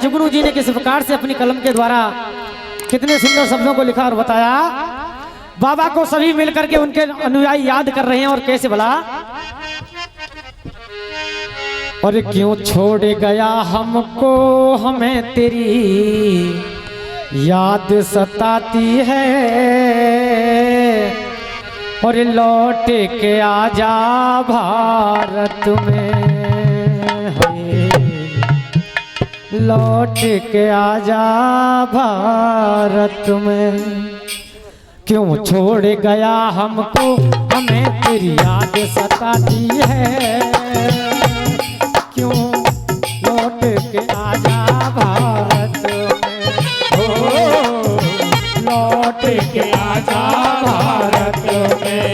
जुगनू जी ने किस प्रकार से अपनी कलम के द्वारा कितने सुंदर शब्दों को लिखा और बताया। बाबा को सभी मिलकर के उनके अनुयायी याद कर रहे हैं और कैसे भला। और क्यों छोड़ गया हमको, हमें तेरी याद सताती है। और लौट के आजा भारत में, लौट के आजा भारत में। क्यों छोड़ गया हमको, हमें तेरी याद सताती है। क्यों लौट के आजा भारत में, हो लौट के आजा भारत में।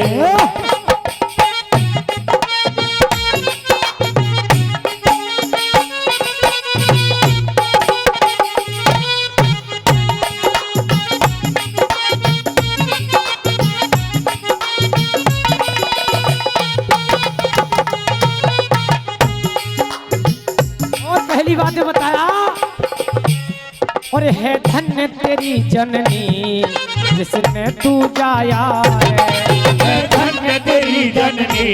बातें बताया। और है धन्य तेरी जननी जिसने तू जाया है धन्य तेरी जननी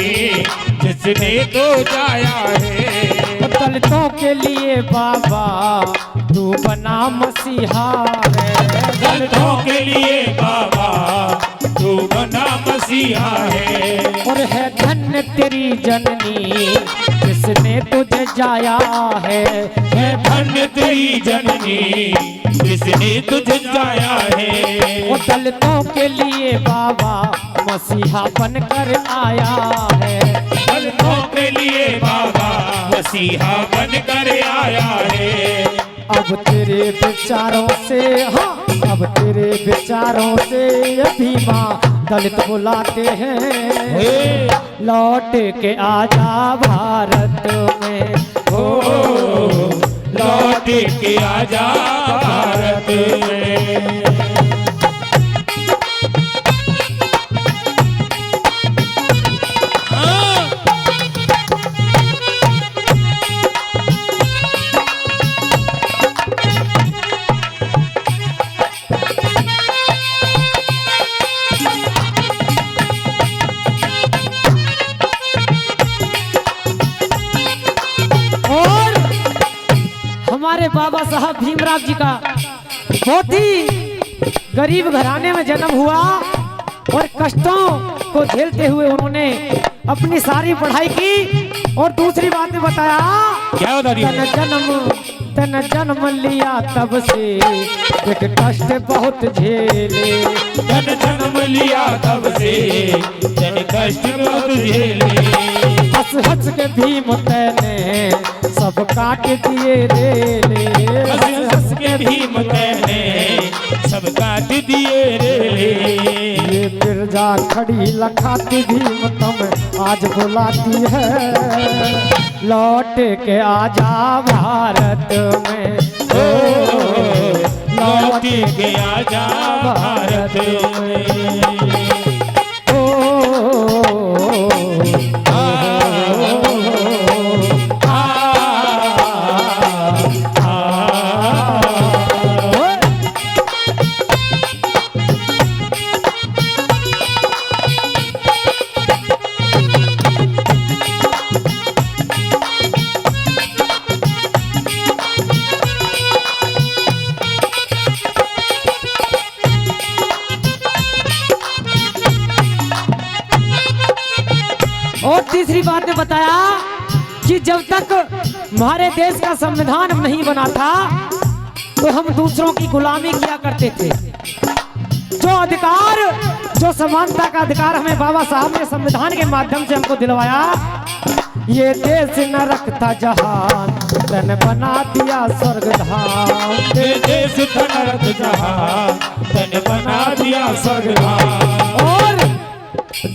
जिसने तू जाया है। दलितों के लिए बाबा तू बना मसीहा है। दलितों के लिए बाबा तू बना मसीहा है। और है धन्य तेरी जननी जिसने तुझे जाया है धन्य तेरी जननी जिसने तुझे जाया है। वो दलितों के लिए बाबा मसीहा बनकर आया है। दलितों के लिए बाबा मसीहा बनकर आया है। अब तेरे विचारों से, हाँ अब तेरे विचारों से भीमा दलित बुलाते हैं। लौट के आजा भारत में, हो लौट के आजा भारत में। हमारे बाबा साहब भीमराव जी का बहुत ही गरीब घराने में जन्म हुआ और कष्टों को झेलते हुए उन्होंने अपनी सारी पढ़ाई की। और दूसरी बात में बताया, क्या बता रही तन जन्म लिया तब से एक कष्ट बहुत झेले। तन जन्म लिया तब से तन कष्ट बहुत झेले। हंस हंस के भीम तैने सब काट दिए रेले। हंस हंस के भीम तैने सब काट दिए रेले। ये बिरजा खड़ी लखाती भीम तुम आज बुलाती है। लौट के आजा भारत में, ओ लौट के आजा भारत में। और तीसरी बात ने बताया कि जब तक हमारे देश का संविधान नहीं बना था तो हम दूसरों की गुलामी किया करते थे। जो अधिकार, जो समानता का अधिकार हमें बाबा साहब ने संविधान के माध्यम से हमको दिलवाया। ये देश नरक था जहान तन बना दिया स्वर्ग धाम। ये देश था नरक जहान तन बना दिया स्वर्ग धाम। और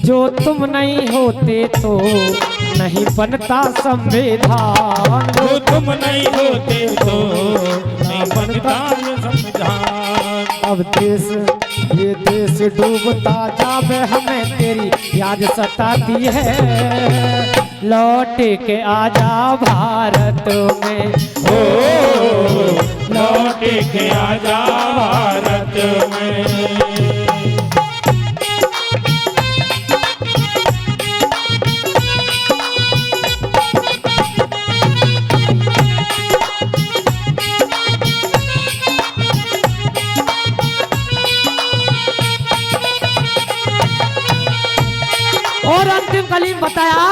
जो तुम नहीं होते तो नहीं बनता संविधान। जो तुम नहीं होते तो नहीं बनता ये संविधान। अब देश, ये देश डूबता जावे हमें तेरी याद सताती है। लौट के आजा भारत में, ओ के आजा भारत में। और अंतिम कलीम बताया,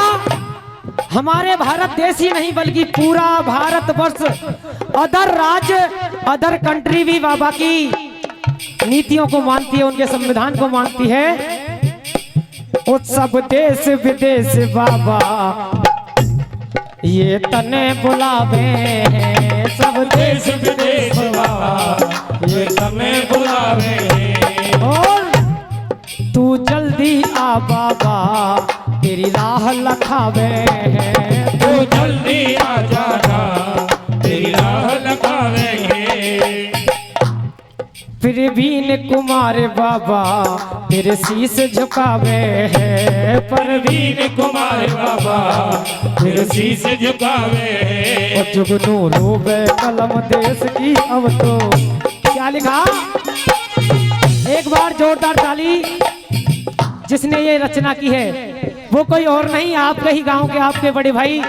हमारे भारत देश ही नहीं बल्कि पूरा भारत वर्ष, अदर राज्य, अदर कंट्री भी बाबा की नीतियों को मानती है, उनके संविधान को मानती है। वो सब देश विदेश बाबा ये तने बुलावे हैं, सब देश विदेश बाबा ये समय बुलावे। और तू जल्दी आ बाबा तेरी राह लखावे हैं, तू जल्दी आ जाना तेरी राह लगावेंगे। फिर बीन कुमार बाबा तेरे शीश झुकावे हैं, पर वीर कुमार बाबा फिर शीश झुकावे। और जुगनू रोबे कलम देश की अब तो क्या लिखा, एक बार जोरदार ताली। जिसने ये रचना की है वो कोई और नहीं, आपके ही गांव के आपके बड़े भाई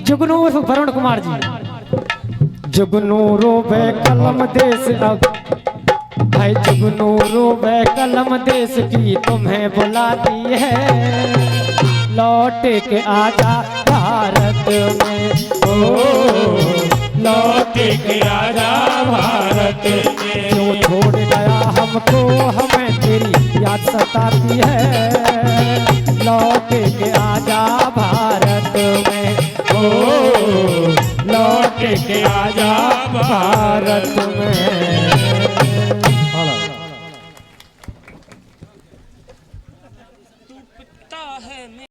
जुगनू उर्फ वरुण कुमार जी। जुगनू रोबे कलम देश अब भाई, जुगनू रोबे कलम देश की तुम्हें बुलाती है, लौट के आजा भारत में, ओ लौट के आजा भारत में। क्यों छोड़ गया हमको, हमें तेरी याद सताती है, लौट के आजा भारत में, ओ लौट के आजा भारत में।